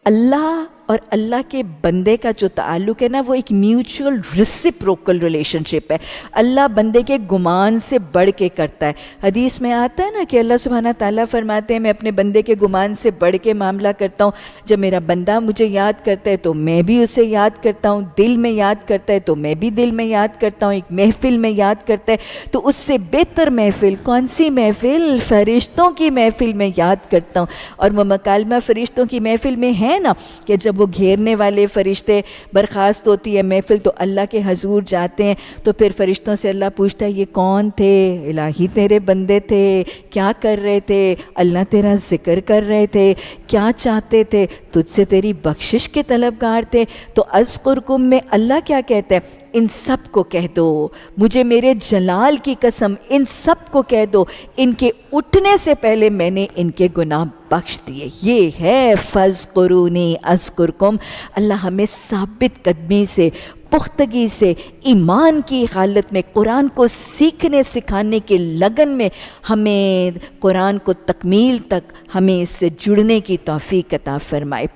اللہ اور اللہ کے بندے کا جو تعلق ہے نا وہ ایک میوچول ریسیپروکل ریلیشن شپ ہے. اللہ بندے کے گمان سے بڑھ کے کرتا ہے. حدیث میں آتا ہے نا کہ اللہ سبحانہ تعالیٰ فرماتے ہیں میں اپنے بندے کے گمان سے بڑھ کے معاملہ کرتا ہوں. جب میرا بندہ مجھے یاد کرتا ہے تو میں بھی اسے یاد کرتا ہوں, دل میں یاد کرتا ہے تو میں بھی دل میں یاد کرتا ہوں, ایک محفل میں یاد کرتا ہے تو اس سے بہتر محفل کون سی محفل؟ فرشتوں کی محفل میں یاد کرتا ہوں. اور وہ مکالمہ فرشتوں کی محفل میں ہے نا کہ جب وہ گھیرنے والے فرشتے برخاست ہوتی ہے محفل تو اللہ کے حضور جاتے ہیں تو پھر فرشتوں سے اللہ پوچھتا ہے یہ کون تھے؟ الہی تیرے بندے تھے. کیا کر رہے تھے؟ اللہ تیرا ذکر کر رہے تھے. کیا چاہتے تھے؟ تجھ سے تیری بخشش کے طلبگار تھے. تو اذکرکم میں اللہ کیا کہتا ہے؟ ان سب کو کہہ دو, مجھے میرے جلال کی قسم ان سب کو کہہ دو ان کے اٹھنے سے پہلے میں نے ان کے گناہ بخش دیے. یہ ہے فاذکرونی اذکرکم. اللہ ہمیں ثابت قدمی سے, پختگی سے, ایمان کی حالت میں قرآن کو سیکھنے سکھانے کے لگن میں ہمیں قرآن کو تکمیل تک ہمیں اس سے جڑنے کی توفیق عطا فرمائے.